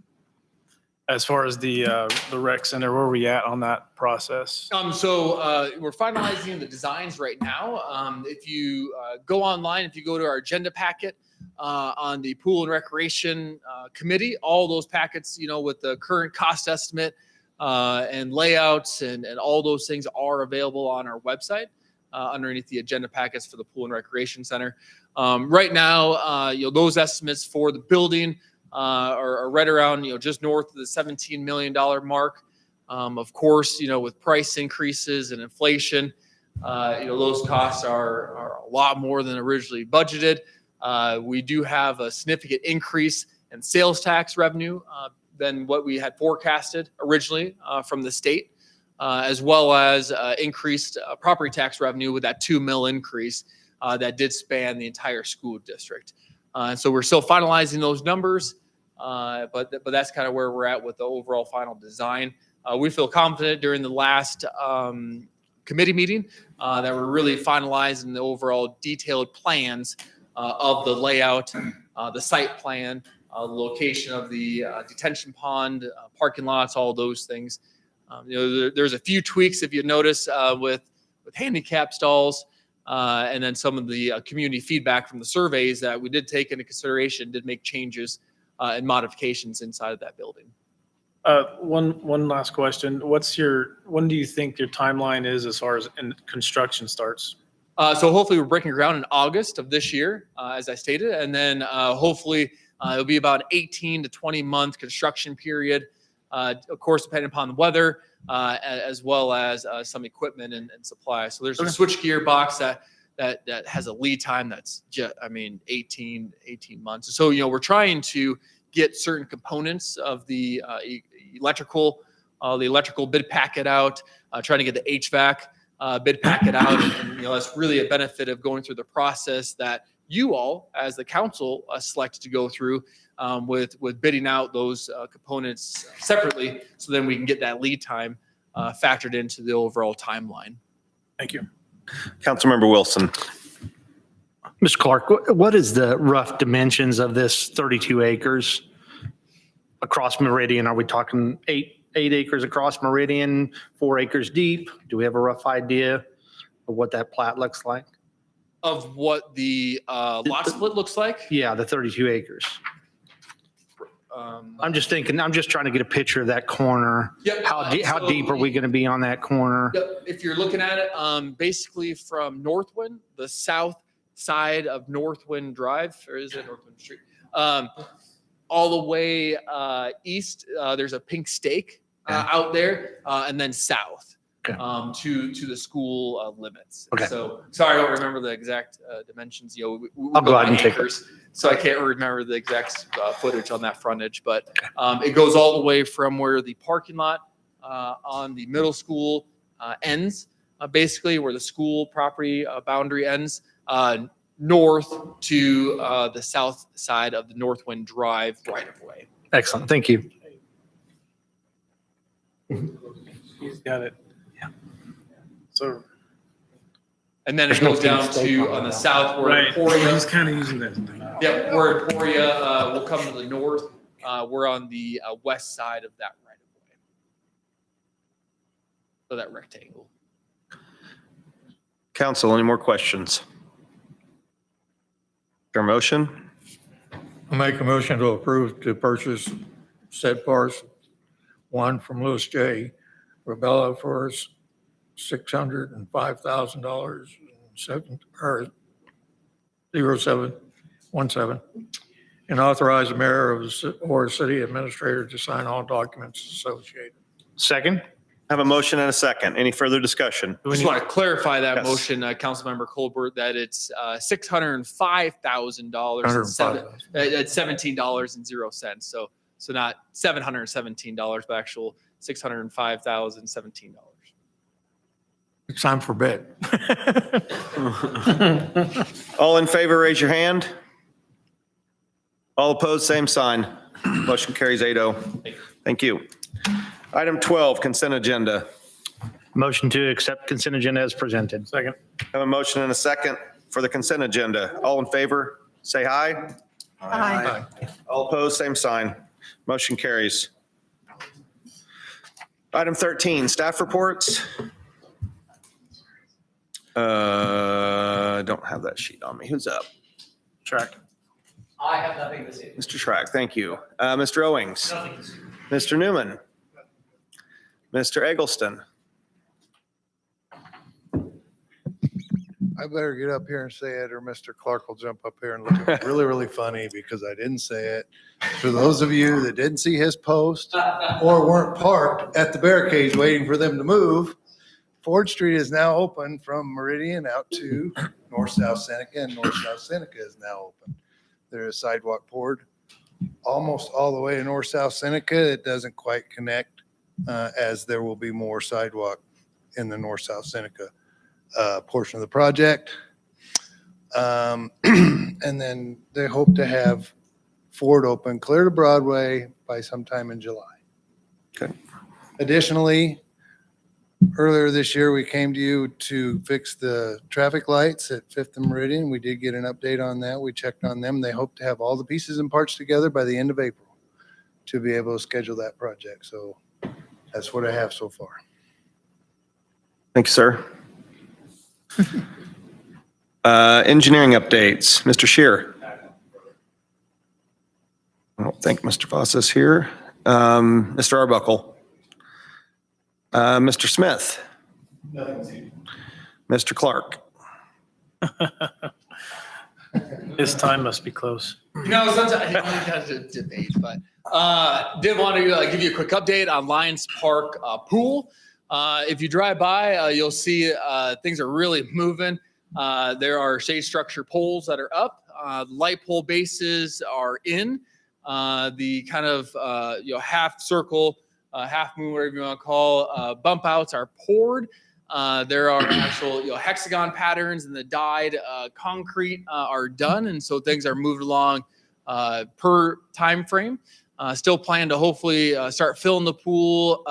As far as the rec center, where are we at on that process? So we're finalizing the designs right now. If you go online, if you go to our agenda packet on the Pool and Recreation Committee, all those packets, with the current cost estimate and layouts and all those things are available on our website underneath the agenda packets for the Pool and Recreation Center. Right now, those estimates for the building are right around, just north of the $17 million mark. Of course, with price increases and inflation, those costs are a lot more than originally budgeted. We do have a significant increase in sales tax revenue than what we had forecasted originally from the state, as well as increased property tax revenue with that $2 million increase that did span the entire school district. And so we're still finalizing those numbers, but that's kind of where we're at with the overall final design. We feel confident during the last committee meeting that we're really finalizing the overall detailed plans of the layout, the site plan, the location of the detention pond, parking lots, all those things. There's a few tweaks, if you notice, with handicap stalls, and then some of the community feedback from the surveys that we did take into consideration, did make changes and modifications inside of that building. One last question. When do you think your timeline is as far as construction starts? So hopefully we're breaking ground in August of this year, as I stated, and then hopefully it'll be about an 18 to 20 month construction period, of course, depending upon the weather, as well as some equipment and supply. So there's a switchgear box that has a lead time that's just, 18 months. So, we're trying to get certain components of the electrical bid packet out, trying to get the HVAC bid packet out. And that's really a benefit of going through the process that you all, as the council, select to go through with bidding out those components separately, so then we can get that lead time factored into the overall timeline. Thank you. Councilmember Wilson. Mr. Clark, what is the rough dimensions of this 32 acres across Meridian? Are we talking 8 acres across Meridian, 4 acres deep? Do we have a rough idea of what that plat looks like? Of what the lot split looks like? Yeah, the 32 acres. I'm just trying to get a picture of that corner. Yep. How deep are we going to be on that corner? Yep. If you're looking at it, basically from Northwind, the south side of Northwind Drive, or is it Northwind Street? All the way east, there's a pink stake out there, and then south to the school limits. Okay. So sorry, I don't remember the exact dimensions. You know, we I'll go by ahead and take it. acres, so I can't remember the exact footage on that frontage, but it goes all the way from where the parking lot on the middle school ends, basically where the school property boundary ends, north to the south side of the Northwind Drive right of way. Excellent. Thank you. He's got it. Yeah. So. And then it There's no goes down pink stake to on on the that. south where Right. Emporia. He's kind of using that. Yep, where Emporia will come to the north. We're on the west side of that right of way. So that rectangle. Council, any more questions? Your motion? I make a motion to approve to purchase said parcel one from Louis J. Rebella for $605,000 or 0717, and authorize the mayor of or city administrator to sign all documents associated. Second? I have a motion and a second. Any further discussion? Just want to clarify that Yes. motion, Councilmember Colbert, that it's $605,000 at $17.00. So not $717, but actual $605,017. It's time for bed. All in favor, raise your hand. All opposed, same sign. Motion carries 8-0. Thank you. Item 12, consent agenda. Motion to accept consent agenda as presented. Second. I have a motion and a second for the consent agenda. All in favor, say aye. Aye. All opposed, same sign. Motion carries. Item 13, staff reports. I don't have that sheet on me. Who's up? Track. I have nothing to say. Mr. Schrack, thank you. Mr. Owings. Mr. Newman. Mr. Eggleston. I better get up here and say it, or Mr. Clark will jump up here and look really, really funny because I didn't say it. For those of you that didn't see his post or weren't parked at the barricades waiting for them to move, Ford Street is now open from Meridian out to North-South Seneca, and North-South Seneca is now open. There is sidewalk poured almost all the way to North-South Seneca. It doesn't quite connect as there will be more sidewalk in the North-South Seneca portion of the project. And then they hope to have Ford open clear to Broadway by sometime in July. Okay. Additionally, earlier this year, we came to you to fix the traffic lights at Fifth and Meridian. We did get an update on that. We checked on them. They hope to have all the pieces and parts together by the end of April to be able to schedule that project. So that's what I have so far. Thank you, sir. Engineering updates. Mr. Shear. I don't think Mr. Voss is here. Mr. Arbuckle. Mr. Smith. Mr. Clark. His time must be close. You know, sometimes I don't kind of debate, but did want to give you a quick update on Lions Park Pool. If you drive by, you'll see things are really moving. There are shade structure poles that are up. Light pole bases are in. The kind of half circle, half moon, whatever you want to call, bump outs are poured. There are actual hexagon patterns, and the dyed concrete are done, and so things are moved along per time frame. Still plan to hopefully start filling the pool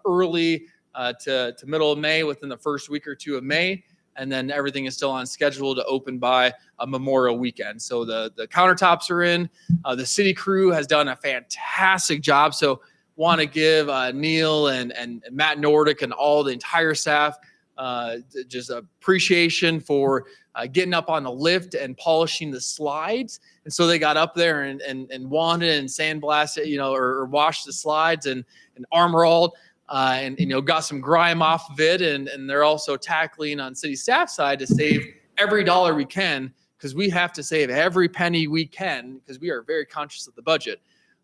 early to middle of May, within the first week or two of May, and then everything is still on schedule to open by a Memorial weekend. So the countertops are in. The city crew has done a fantastic job. So want to give Neil and Matt Nordic and all the entire staff just appreciation for getting up on the lift and polishing the slides. And so they got up there and wanded and sandblasted, or washed the slides and armor-alled. And got some grime off of it, and they're also tackling on city staff side to save every dollar we can because we have to save every penny we can, because we are very conscious of the budget,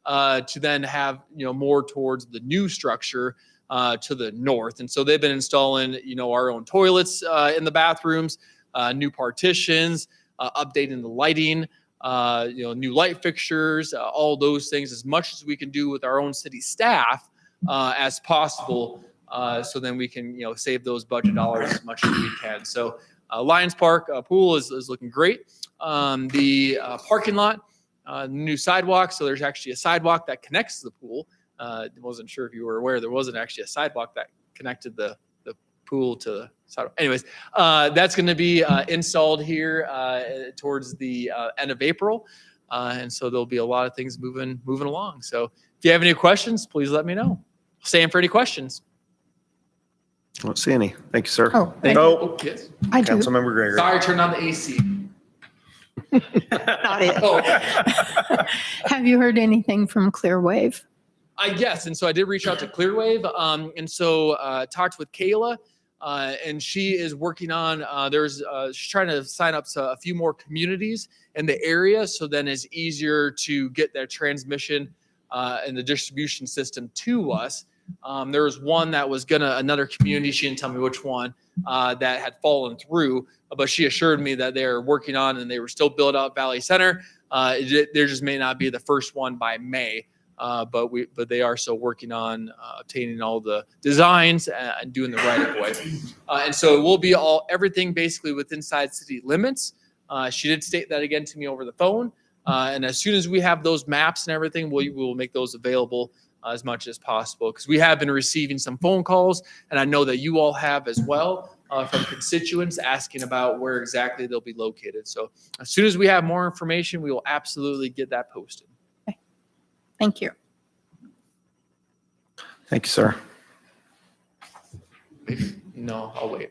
to then have, more towards the new structure to the north. And so they've been installing, our own toilets in the bathrooms, new partitions, updating the lighting, new light fixtures, all those things, as much as we can do with our own city staff as possible. So then we can, save those budget dollars as much as we can. So Lions Park pool is looking great. The parking lot, new sidewalk. So there's actually a sidewalk that connects to the pool. Wasn't sure if you were aware, there wasn't actually a sidewalk that connected the pool to the sidewalk. Anyways, that's going to be installed here towards the end of April. And so there'll be a lot of things moving along. So if you have any questions, please let me know. Stand for any questions. I don't see any. Thank you, sir. Oh, Oh, Yes. I do. Councilmember Gregory. Sorry, turn on the AC. Not it. Oh. Have you heard anything from Clearwave? Yes, and so I did reach out to Clearwave, and so talked with Kayla, and she is working on. She's trying to sign up a few more communities in the area, so then it's easier to get their transmission and the distribution system to us. There was one that was another community. She didn't tell me which one that had fallen through, but she assured me that they're working on and they were still built out Valley Center. There just may not be the first one by May. But they are still working on obtaining all the designs and doing the right of way. And so it will be everything basically within inside city limits. She did state that again to me over the phone. And as soon as we have those maps and everything, we will make those available as much as possible, because we have been receiving some phone calls, and I know that you all have as well, from constituents asking about where exactly they'll be located. So as soon as we have more information, we will absolutely get that posted. Thank you. Thank you, sir. No, I'll wait.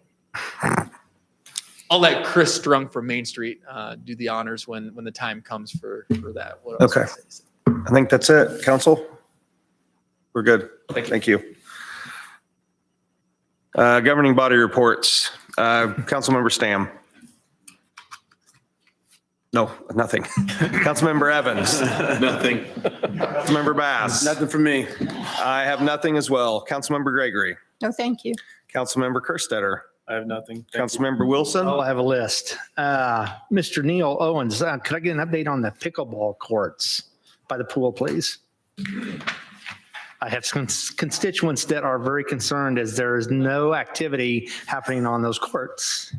I'll let Chris Strunk from Main Street do the honors when the time comes for that. What else Okay. to say? I think that's it. Council? We're good. Thank you. Governing body reports. Councilmember Stam. No, nothing. Councilmember Evans. Nothing. Councilmember Bass. Nothing for me. I have nothing as well. Councilmember Gregory. No, thank you. Councilmember Kerstetter. I have nothing. Councilmember Wilson. Oh, I have a list. Mr. Neil Owens, could I get an update on the pickleball courts by the pool, please? I have some constituents that are very concerned as there is no activity happening on those courts.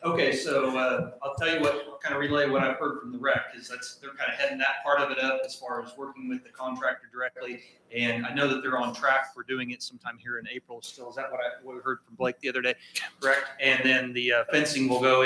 Okay, so I'll tell you what, kind of relay what I've heard from the rec, is they're kind of heading that part of it up as far as working with the contractor directly. And I know that they're on track for doing it sometime here in April still. Is that what we heard from Blake the other day? Correct. And then the fencing will go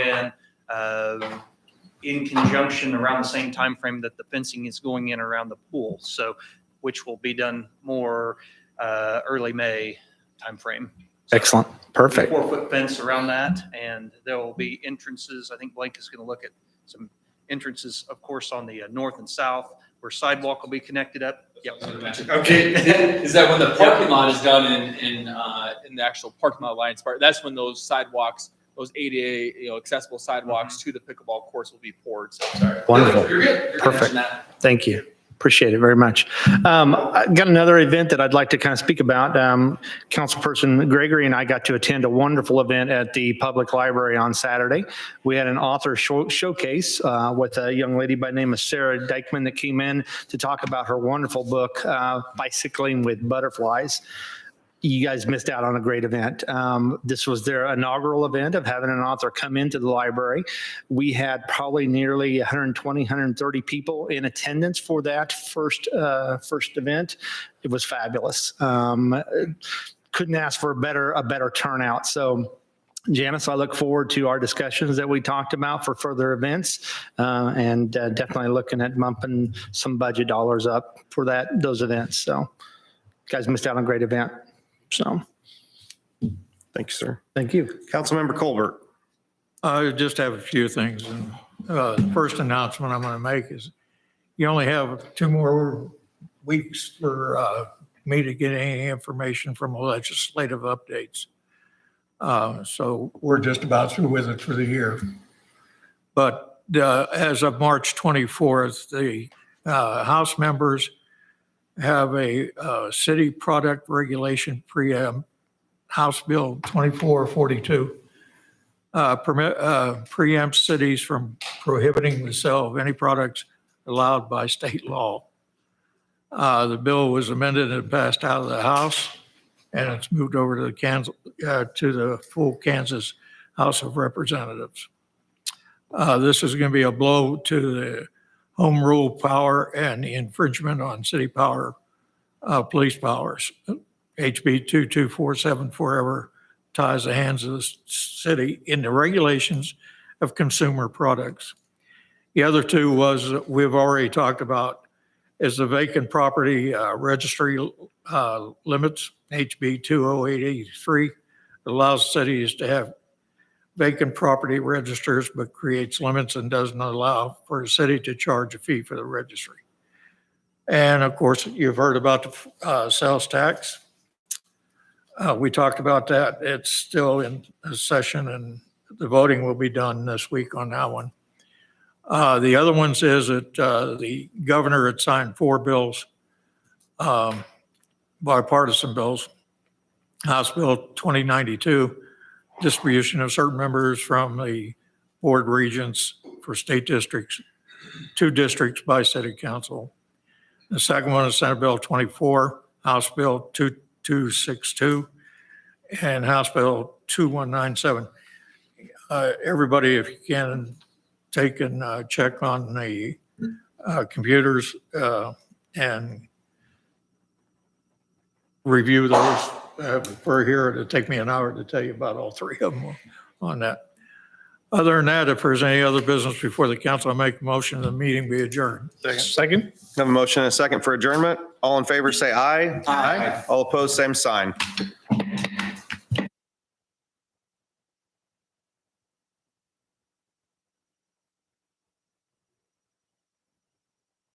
in conjunction around the same time frame that the fencing is going in around the pool. So, which will be done more early May timeframe. Excellent. Perfect. 4-foot fence around that, and there will be entrances. I think Blake is going to look at some entrances, of course, on the north and south, where sidewalk will be connected up. Yep. Okay. Is that when the parking lot is done in the actual parking lot Lions Park? That's when those sidewalks, those ADA, accessible sidewalks to the pickleball courts will be poured. So sorry. Wonderful. You're good. You're good. Perfect. Mention that. Thank you. Appreciate it very much. I got another event that I'd like to kind of speak about. Councilperson Gregory and I got to attend a wonderful event at the public library on Saturday. We had an author showcase with a young lady by the name of Sarah Dykman that came in to talk about her wonderful book, Bicycling with Butterflies. You guys missed out on a great event. This was their inaugural event of having an author come into the library. We had probably nearly 120, 130 people in attendance for that first event. It was fabulous. Couldn't ask for a better turnout. So Janice, I look forward to our discussions that we talked about for further events, and definitely looking at bumping some budget dollars up for those events. So you guys missed out on a great event. So, thank you, sir. Thank you. Councilmember Colbert. I just have a few things. The first announcement I'm going to make is you only have 2 more weeks for me to get any information from legislative updates. So we're just about through with it for the year. But as of March 24th, the House members have a city product regulation preempt, House Bill 2442, preempts cities from prohibiting the sale of any products allowed by state law. The bill was amended and passed out of the House, and it's moved over to the full Kansas House of Representatives. This is going to be a blow to the home rule power and infringement on city power, police powers. HB 2247 forever ties the hands of the city in the regulations of consumer products. The other two was, we've already talked about, is the vacant property registry limits, HB 20883. It allows cities to have vacant property registers, but creates limits and doesn't allow for a city to charge a fee for the registry. And of course, you've heard about the sales tax. We talked about that. It's still in a session, and the voting will be done this week on that one. The other ones is that the governor had signed 4 bills, bipartisan bills. House Bill 2092, distribution of certain members from the board regents for state districts, 2 districts by city council. The second one is Senate Bill 24, House Bill 2262, and House Bill 2197. Everybody, if you can, take and check on the computers and review those. For here, it'll take me an hour to tell you about all 3 of them on that. Other than that, if there's any other business before the council, I make a motion the meeting be adjourned. Second. Have a motion and a second for adjournment. All in favor, say aye. Aye. All opposed, same sign.